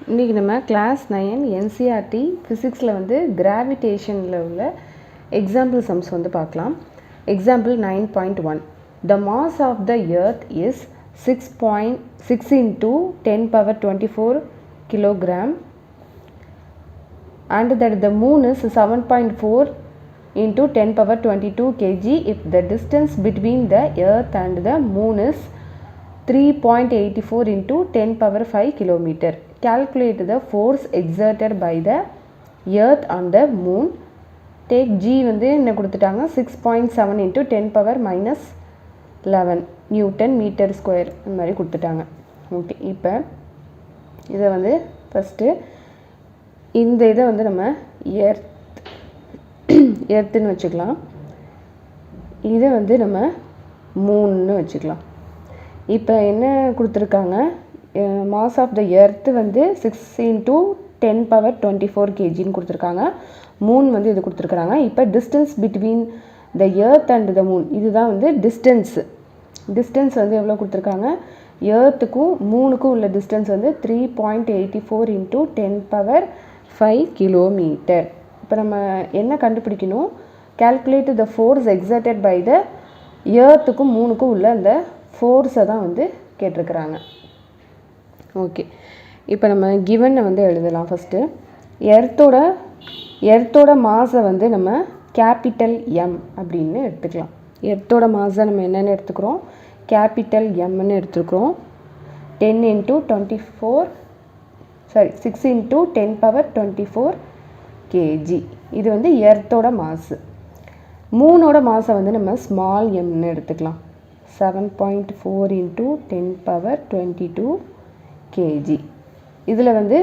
இன்றைக்கி நம்ம class 9 NCERT ஃபிசிக்ஸில் வந்து கிராவிடேஷனில் உள்ள எக்ஸாம்பிள் சம்ஸ் வந்து பார்க்கலாம். Example 9.1 The mass of the earth is 6.6 into 10 power 24 kilogram and that the moon is 7.4 into 10 power 22 kg if the distance between the earth and the moon is 3.84 into 10 power 5 kilometer. Calculate the force exerted by the earth on the moon. Take G வந்து என்ன கொடுத்துட்டாங்க 6.7 into 10 power minus 11 newton metre square இந்த மாதிரி கொடுத்துட்டாங்க. Okay, இப்போ இதை வந்து first இந்த இதை வந்து நம்ம எர்த்துன்னு வச்சுக்கலாம். இதை வந்து நம்ம மூணுன்னு வச்சுக்கலாம். இப்போ என்ன கொடுத்துருக்காங்க, மாஸ் ஆஃப் த எர்த்து வந்து 6 into 10 power 24 kgன்னு கொடுத்துருக்காங்க. மூன் வந்து இது கொடுத்துருக்குறாங்க. இப்போ distance between the earth and the moon, இதுதான் வந்து டிஸ்டன்ஸ் வந்து எவ்வளோ கொடுத்துருக்காங்க, எர்த்துக்கும் மூணுக்கும் உள்ள டிஸ்டன்ஸ் வந்து 3.84 into 10 power 5 கிலோமீட்டர். இப்போ நம்ம என்ன கண்டுபிடிக்கணும், calculate the force exerted by the எர்த்துக்கும் மூணுக்கும் உள்ள அந்த ஃபோர்ஸை தான் வந்து கேட்டிருக்கிறாங்க. ஓகே, இப்போ நம்ம கிவனை வந்து எழுதலாம். ஃபஸ்ட்டு எர்த்தோட மாஸை வந்து நம்ம கேபிட்டல் எம் அப்படின்னு எடுத்துக்கலாம். எர்த்தோட மாஸை நம்ம என்னென்னு எடுத்துக்கிறோம், கேபிட்டல் எம்னு எடுத்துக்கிறோம். 10 into 24 6 into 10 power 24 kg. இது வந்து எர்த்தோட மாஸு. மூணோட மாஸை வந்து நம்ம ஸ்மால் எம்னு எடுத்துக்கலாம். 7.4 into 10 power 22 kg. இதில் வந்து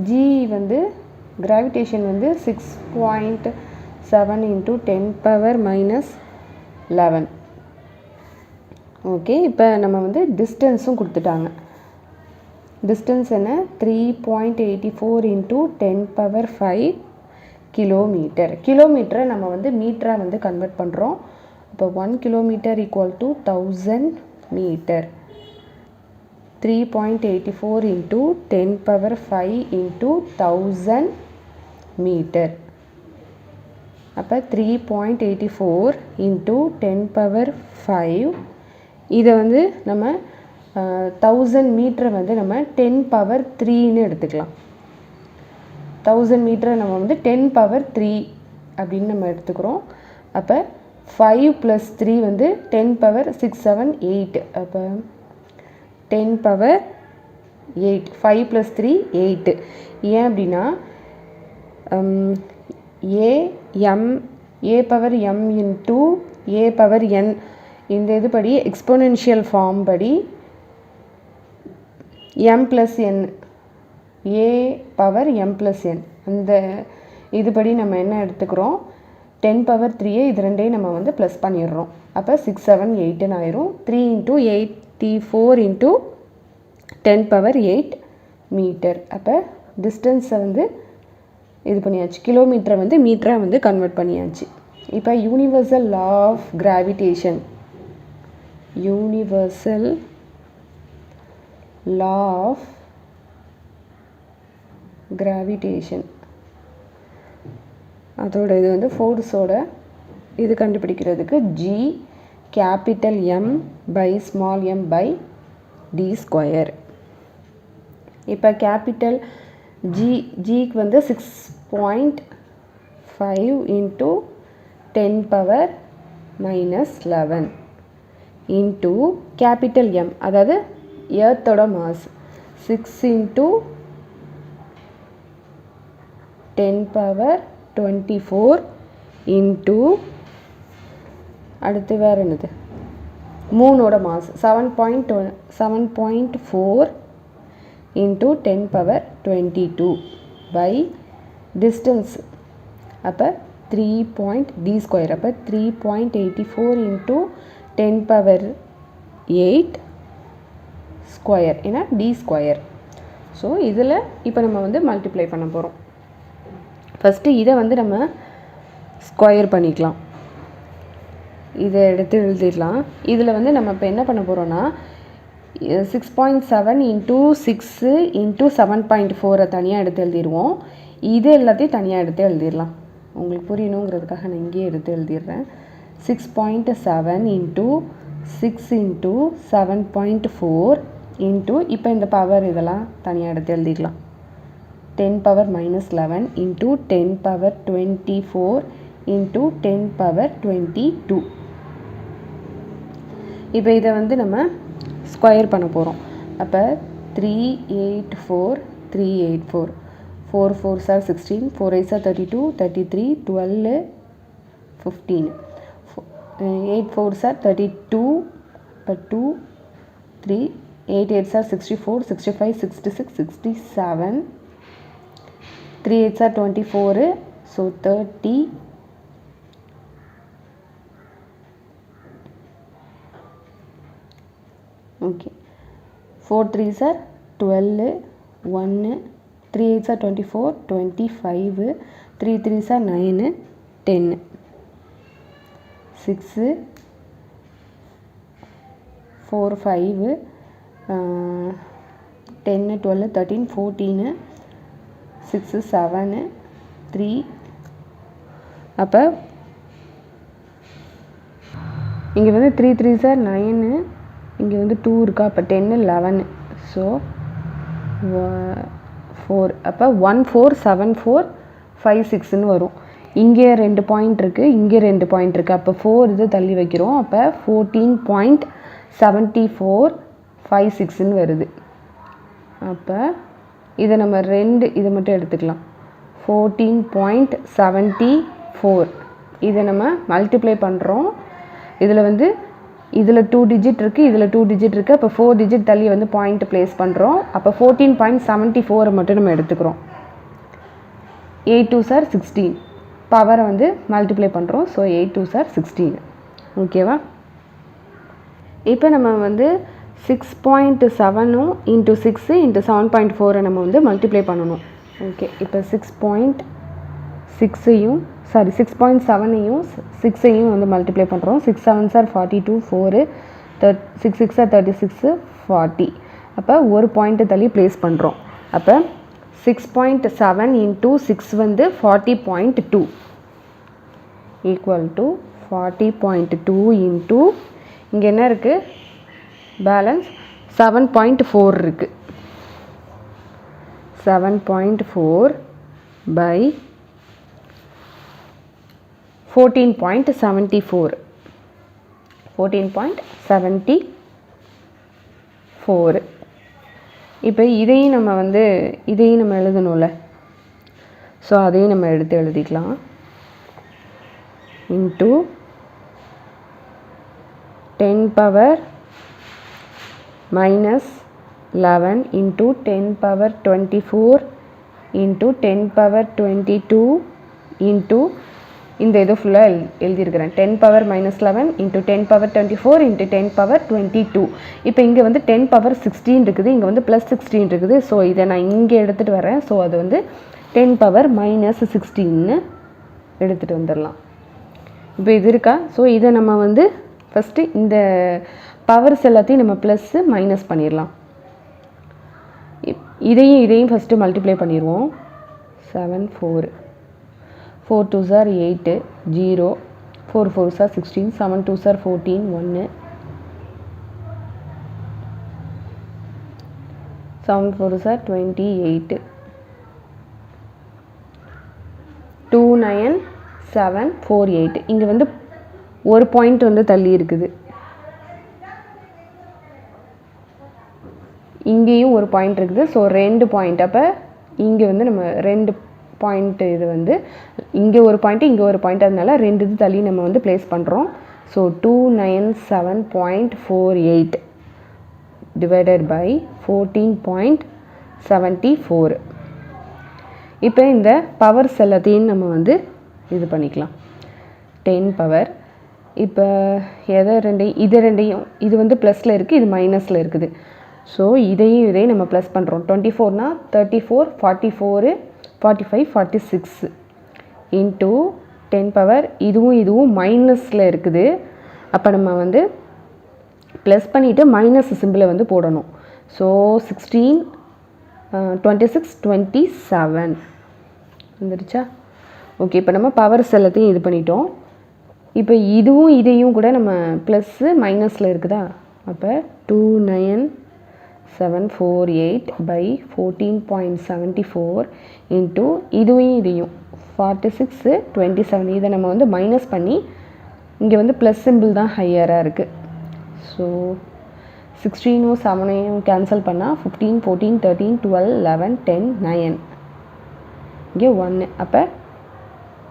ஜி வந்து கிராவிடேஷன் வந்து 6.7 into 10 power minus 11. ஓகே, இப்போ நம்ம வந்து டிஸ்டன்ஸும் கொடுத்துட்டாங்க. டிஸ்டன்ஸ் என்ன, 3.84 into 10 power 5 கிலோமீட்டர். கிலோமீட்டரை நம்ம வந்து மீட்டராக வந்து கன்வெர்ட் பண்ணுறோம். இப்போ 1 kilometre equal to 1000 metre. 3.84 into 10 power 5 into 1000 metre. அப்போ 3.84 into 10 power 5, இதை வந்து நம்ம 1000 மீட்டரை வந்து நம்ம 10 power 3ன்னு எடுத்துக்கலாம். 1000 மீட்டரை நம்ம வந்து 10 power 3 அப்படின்னு நம்ம எடுத்துக்கிறோம். அப்போ 5 + 3 வந்து 10 power 6 7 8. அப்போ 10 power 8, 5 + 3 8. ஏன் அப்படின்னா a power m into a power n, இந்த இது படி எக்ஸ்போனென்ஷியல் ஃபார்ம் படி m + n, a power m + n, அந்த இதுபடி நம்ம என்ன எடுத்துக்கிறோம், 10 power 3 இது ரெண்டையும் நம்ம வந்து ப்ளஸ் பண்ணிடுறோம். அப்போ 6 7 8ன்னு ஆயிரும். 3 into 84 into 10 power 8 மீட்டர். அப்போ டிஸ்டன்ஸை வந்து இது பண்ணியாச்சு, கிலோமீட்டரை வந்து மீட்டராக வந்து கன்வெர்ட் பண்ணியாச்சு. இப்போ universal law of gravitation, universal law of gravitation, அதோட இது வந்து ஃபோர்ஸோட இது கண்டுபிடிக்கிறதுக்கு G capital M by small m by d square. இப்போ கேபிட்டல் ஜிக்கு வந்து 6.5 into 10 power minus 11 into capital M, அதாவது எர்த்தோட மாஸ் 6 into 10 power 24 into அடுத்து வேறு என்னது, மூணோட mass 7.4 into 10 power 22 by distance. அப்போ 3 d ஸ்கொயர். அப்போ 3.84 into 10 power 8 ஸ்கொயர், ஏன்னா d ஸ்கொயர். ஸோ இதில் இப்போ நம்ம வந்து மல்டிப்ளை பண்ண போகிறோம். ஃபஸ்ட்டு இதை வந்து நம்ம ஸ்கொயர் பண்ணிக்கலாம். இதை எடுத்து எழுதிடலாம். இதில் வந்து நம்ம இப்போ என்ன பண்ண போகிறோன்னா 6.7 into 6 into 7.4 தனியாக எடுத்து எழுதிடுவோம். இது எல்லாத்தையும் தனியாக எடுத்து எழுதிடலாம். உங்களுக்கு புரியணுங்கிறதுக்காக நான் இங்கேயே எடுத்து எழுதிடுறேன். 6.7 into 6 into 7.4 into இப்போ இந்த பவர் இதெல்லாம் தனியாக எடுத்து எழுதிக்கலாம். 10 power minus 11 into 10 power 24 into 10 power 22. இப்போ இதை வந்து நம்ம ஸ்கொயர் பண்ண போகிறோம். அப்போ 384 384 4 4s are 16 4 8s are 32 33 12 15 8 4s are 32 but 2 3 8 8s are 64 65 66 67 3 8s are 24 so 30 okay 4 3s are 12 1 3 8s are 24 25 3 3s are 9 10 6 4 5 10 12 13 14 6 7 3 அப்போ இங்கே வந்து 3 3s are 9 இங்கே வந்து 2 இருக்கா அப்போ 10 11 ஸோ 4 அப்போ 1 4 7 4 5 6ன்னு வரும். இங்கே 2 பாயிண்ட் இருக்குது இங்கே 2 பாயிண்ட் இருக்குது அப்போ 4 இது தள்ளி வைக்கிறோம். அப்போ 14.74 5 6ன்னு வருது. அப்போ இதை நம்ம இதை மட்டும் எடுத்துக்கலாம். 14.74 இதை நம்ம மல்டிப்ளை பண்ணுறோம். இதில் வந்து இதில் 2 டிஜிட் இருக்குது இதில் 2 டிஜிட் இருக்குது. அப்போ 4 டிஜிட் தள்ளி வந்து பாயிண்ட் ப்ளேஸ் பண்ணுறோம். அப்போ 14.74 மட்டும் நம்ம எடுத்துக்கிறோம். 8 2s are 16 பவரை வந்து மல்டிப்ளை பண்ணுறோம். ஸோ 8 2s are 16 ஓகேவா. இப்போ நம்ம வந்து 6.7 இன்ட்டு 6 இன்ட்டு 7.4 நம்ம வந்து மல்டிப்ளை பண்ணணும். ஓகே இப்போ 6.6ஐயும் 6.7ஐயும் 6ஐயும் வந்து மல்டிப்ளை பண்ணுறோம். 6 7s are 42 4 6 6 are 36 40 அப்போ ஒரு பாயிண்ட்டு தள்ளி ப்ளேஸ் பண்ணுறோம். அப்போ 6.7 இன்ட்டு 6 வந்து 40.2 ஈக்குவல் டு 40.2 இன்ட்டு இங்கே என்ன இருக்குது பேலன்ஸ் 7.4 இருக்குது. 7.4 by 14.74 14.74 இப்போ இதையும் நம்ம எழுதணும்ல. ஸோ அதையும் நம்ம எடுத்து எழுதிக்கலாம். Into 10 power minus 11 into 10 power 24 into 10 power 22 into இந்த இது ஃபுல்லாக எழுதியிருக்கிறேன். 10 power minus 11 into 10 power 24 into 10 power 22. இப்போ இங்கே வந்து 10 power 16 இருக்குது இங்கே வந்து +16 இருக்குது. ஸோ இதை நான் இங்கே எடுத்துகிட்டு வரேன். ஸோ அது வந்து 10 power minus 16ன்னு எடுத்துகிட்டு வந்துடலாம். இப்போ இது இருக்கா. ஸோ இதை நம்ம வந்து ஃபஸ்ட்டு இந்த பவர்ஸ் எல்லாத்தையும் நம்ம ப்ளஸ்ஸு மைனஸ் பண்ணிடலாம். இதையும் ஃபஸ்ட்டு மல்டிப்ளை பண்ணிடுவோம். 7 4 4 2s are 8 0 4 4s are 16 7 2s are 14 1 7 4s are 28 2 9 7 4 8 இங்கே வந்து ஒரு பாயிண்ட் வந்து தள்ளி இருக்குது. இங்கேயும் ஒரு பாயிண்ட் இருக்குது. So 2 point. அப்போ இங்கே வந்து நம்ம 2 பாயிண்ட் இது வந்து இங்கே ஒரு பாயிண்ட் இங்கே ஒரு பாயிண்ட் அதனால 2 இது தள்ளி நம்ம வந்து ப்ளேஸ் பண்ணுறோம். So 297.48 divided by 14.74. இப்போ இந்த பவர்ஸ் எல்லாத்தையும் நம்ம வந்து இது பண்ணிக்கலாம். 10 பவர் இப்போ ரெண்டையும் இது வந்து ப்ளஸில் இருக்குது இது மைனஸில் இருக்குது. ஸோ இதையும் நம்ம ப்ளஸ் பண்ணுறோம். 24னா 34 44 45 46 இன்ட்டு 10 பவர் இதுவும் மைனஸில் இருக்குது. அப்போ நம்ம வந்து ப்ளஸ் பண்ணிவிட்டு மைனஸ் சிம்பிளை வந்து போடணும். ஸோ 16 26 27 வந்துருச்சா? ஓகே, இப்போ நம்ம பவர்ஸ் எல்லாத்தையும் இது பண்ணிட்டோம். இப்போ இதுவும் இதையும் கூட நம்ம ப்ளஸ்ஸு மைனஸில் இருக்குதா? அப்போ 29748 by 14.74 இன்ட்டு இதுவும் இதையும் 46 27 இதை நம்ம வந்து மைனஸ் பண்ணி இங்கே வந்து ப்ளஸ் சிம்பிள் தான் ஹையராக இருக்குது. ஸோ 16 7 கேன்சல் பண்ணால் 15 14 13 12 11 10 9 இங்கே 1. அப்போ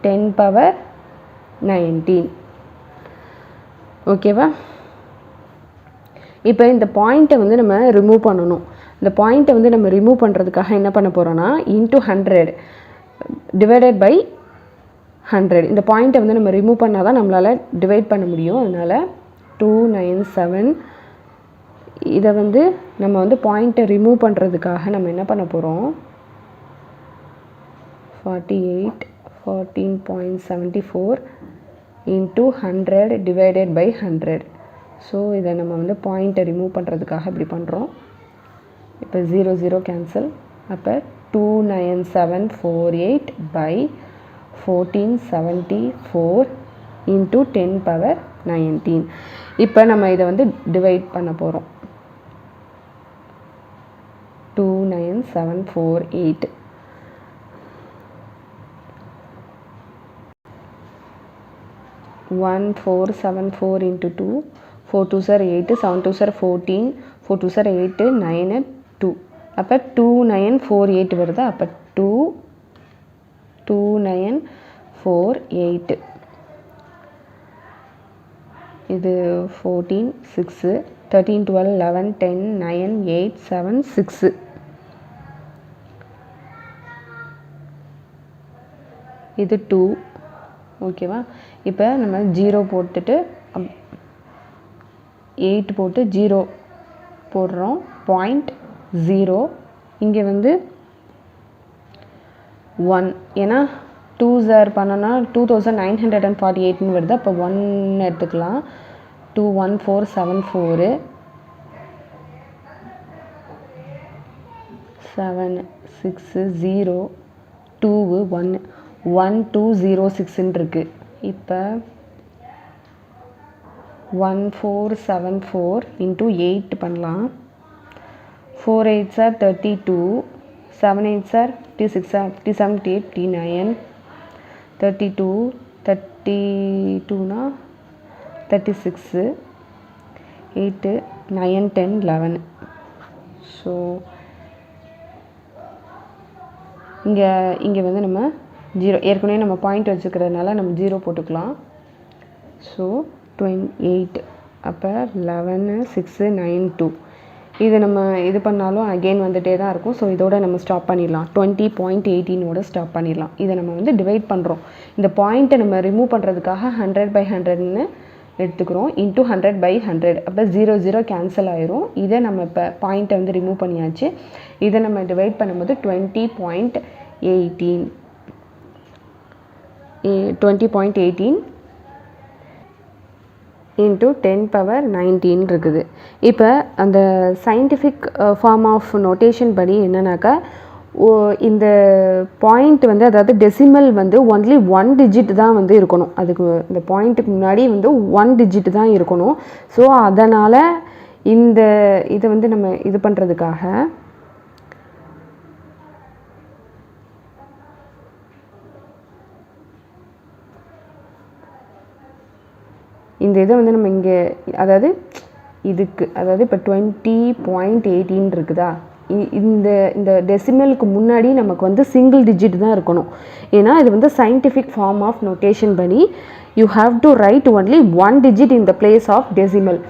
10 power 19. ஓகேவா? இப்போ இந்த பாயிண்ட்டை வந்து நம்ம ரிமூவ் பண்ணணும். இந்த பாயிண்ட்டை வந்து நம்ம ரிமூவ் பண்ணுறதுக்காக என்ன பண்ண போகிறோன்னா இன்ட்டு 100 டிவைடட் பை 100. இந்த பாயிண்ட்டை வந்து நம்ம ரிமூவ் பண்ணால் தான் நம்மளால் டிவைட் பண்ண முடியும். அதனால் 297 இதை வந்து நம்ம வந்து பாயிண்ட்டை ரிமூவ் பண்ணுறதுக்காக நம்ம என்ன பண்ண போகிறோம் 48 14.74 இன்ட்டு 100 டிவைடட் பை 100. ஸோ இதை நம்ம வந்து பாயிண்ட்டை ரிமூவ் பண்ணுறதுக்காக இப்படி பண்ணுறோம். இப்போ 0 0 கேன்சல். அப்போ 29748 by 1474 இன்ட்டு 10 power 19. இப்போ நம்ம இதை வந்து டிவைட் பண்ண போகிறோம். 29748 1474 into 2 4 2s are 8 7 2s are 14 4 2s are 8 9 2. அப்போ 2948 வருது. அப்போ 2948 இது 14 6 13 12 11 10 9 8 7 6 இது 2. ஓகேவா? இப்போ நம்ம 0 போட்டுட்டு 8 போட்டு 0 போடுறோம். 0.0 இங்கே வந்து 1 ஏன்னா 2s பண்ணோன்னா 2948 வருது. அப்போ 1 எடுத்துக்கலாம். 21474 7 6 0 2 1 1206 இருக்கு. இப்போ 1474 இன்ட்டு 8 பண்ணலாம். 4 8s are 32 7 8s are 56 57 59 32 32னா 36 8 9 10 11. So இங்கே வந்து நம்ம 0 ஏற்கனவே நம்ம பாயிண்ட் வச்சுக்கிறதுனால நம்ம 0 போட்டுக்கலாம். ஸோ 28 அப்போ 11 6 9 2 இது நம்ம இது பண்ணாலும் அகெயின் வந்துகிட்டே தான் இருக்கும். ஸோ இதோட நம்ம ஸ்டாப் பண்ணிடலாம். 20.18 ஸ்டாப் பண்ணிடலாம். இதை நம்ம வந்து டிவைட் பண்ணுறோம். இந்த பாயிண்ட்டை நம்ம ரிமூவ் பண்ணுறதுக்காக 100/100ன்னு எடுத்துக்கிறோம். இன்ட்டு 100/100. அப்போ 0 0 கேன்சல் ஆயிரும். இதை நம்ம இப்போ பாயிண்ட்டை வந்து ரிமூவ் பண்ணியாச்சு. இதை நம்ம டிவைட் பண்ணும்போது 20.18 இன்ட்டு 10 power 19 இருக்குது. இப்போ அந்த சயின்டிஃபிக் ஃபார்ம் ஆஃப் நோட்டேஷன் படி என்னன்னாக்கா இந்த பாயிண்ட் வந்து அதாவது டெசிமல் வந்து ஒன்லி 1 digit தான் வந்து இருக்கணும். அதுக்கு இந்த பாயிண்ட்டுக்கு முன்னாடி வந்து 1 digit தான் இருக்கணும். ஸோ அதனால் இந்த இதை வந்து நம்ம இது பண்ணுறதுக்காக இந்த இதை வந்து நம்ம இங்கே அதாவது இதுக்கு அதாவது இப்போ 20.18 இருக்குதா, இந்த டெசிமலுக்கு முன்னாடி நமக்கு வந்து சிங்கிள் டிஜிட் தான் இருக்கணும். ஏன்னா இது வந்து சயின்டிஃபிக் ஃபார்ம் ஆஃப் நோட்டேஷன் படி you have to write only 1 digit in the place of decimal.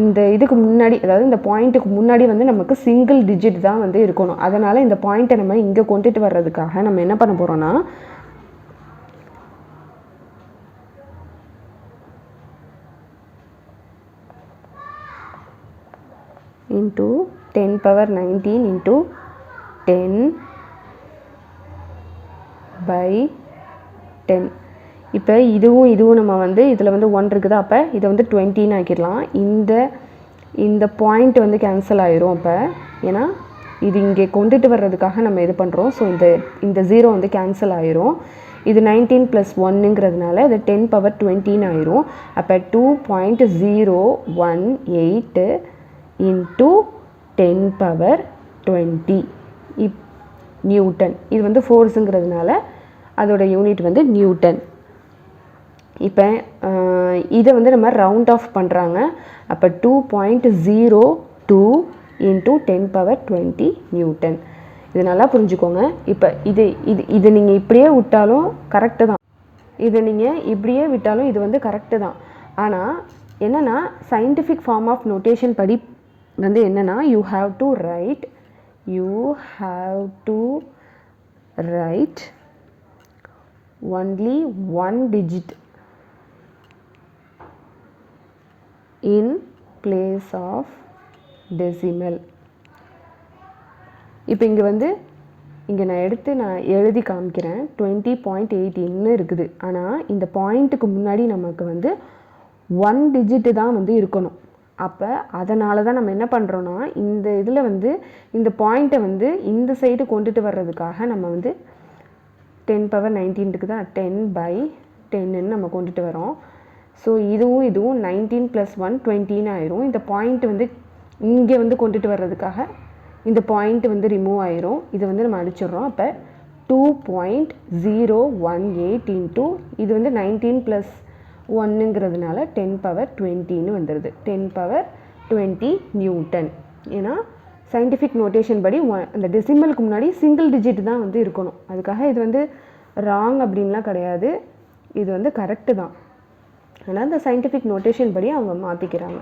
இந்த இதுக்கு முன்னாடி அதாவது இந்த பாயிண்ட்டுக்கு முன்னாடி வந்து நமக்கு சிங்கிள் டிஜிட் தான் வந்து இருக்கணும். அதனால் இந்த பாயிண்ட்டை நம்ம இங்கே கொண்டுட்டு வர்றதுக்காக நம்ம என்ன பண்ண போகிறோன்னா into 10 power 19 into 10 by 10. இப்போ இதுவும் நம்ம வந்து இதில் வந்து 1 இருக்குதா, அப்போ இதை வந்து 20ன்னு ஆக்கிடலாம். இந்த இந்த பாயிண்ட் வந்து கேன்சல் ஆயிரும் அப்போ, ஏன்னா இது இங்கே கொண்டுட்டு வர்றதுக்காக நம்ம இது பண்ணுறோம். ஸோ இந்த 0 வந்து கேன்சல் ஆயிரும். இது 19 + 1ங்கிறதுனால இது 10 பவர் 20 ஆயிரும். அப்போ 2.018 × 10 பவர் 20 நியூட்டன். இது வந்து ஃபோர்ஸுங்கிறதுனால அதோட யூனிட் வந்து நியூட்டன். இப்போ இதை வந்து நம்ம ரவுண்ட் ஆஃப் பண்ணுறாங்க. அப்போ 2.02 × 10 பவர் 20 நியூட்டன். இது நல்லா புரிஞ்சுக்கோங்க. இப்போ இது நீங்கள் இப்படியே விட்டாலும் கரெக்டு தான். இதை நீங்கள் இப்படியே விட்டாலும் இது வந்து கரெக்டு தான். ஆனால் என்னென்னா சயின்டிஃபிக் ஃபார்ம் ஆஃப் நோட்டேஷன் படி வந்து என்னென்னா you have to right only one digit in place of decimal. இப்போ இங்கே வந்து இங்கே நான் எழுதி காமிக்கிறேன். 20.18 இருக்குது. ஆனால் இந்த பாயிண்ட்டுக்கு முன்னாடி நமக்கு வந்து 1 டிஜிட்டு தான் வந்து இருக்கணும். அப்போ அதனால தான் நம்ம என்ன பண்ணுறோன்னா இந்த இதில் வந்து இந்த பாயிண்ட்டை வந்து இந்த சைடு கொண்டுட்டு வர்றதுக்காக நம்ம வந்து 10 பவர் 19க்கு தான் 10/10ன்னு நம்ம கொண்டுட்டு வரோம். ஸோ இதுவும் 19 + 1 20ன்னு ஆயிரும். இந்த பாயிண்ட் வந்து இங்கே வந்து கொண்டுட்டு வர்றதுக்காக இந்த பாயிண்ட் வந்து ரிமூவ் ஆயிரும். இதை வந்து நம்ம அடிச்சிடுறோம். அப்போ 2.018 இது வந்து 19 + 1ங்கிறதுனால 10 பவர் 20ன்னு வந்துடுது. 10 பவர் 20 நியூட்டன். ஏன்னா சயின்டிஃபிக் நோட்டேஷன் படி அந்த டெசிமலுக்கு முன்னாடி சிங்கிள் டிஜிட் தான் வந்து இருக்கணும். அதுக்காக இது வந்து ராங் அப்படின்லாம் கிடையாது. இது வந்து கரெக்டு தான். ஆனால் இந்த சயின்டிஃபிக் நோட்டேஷன் படி அவங்க மாற்றிக்கிறாங்க.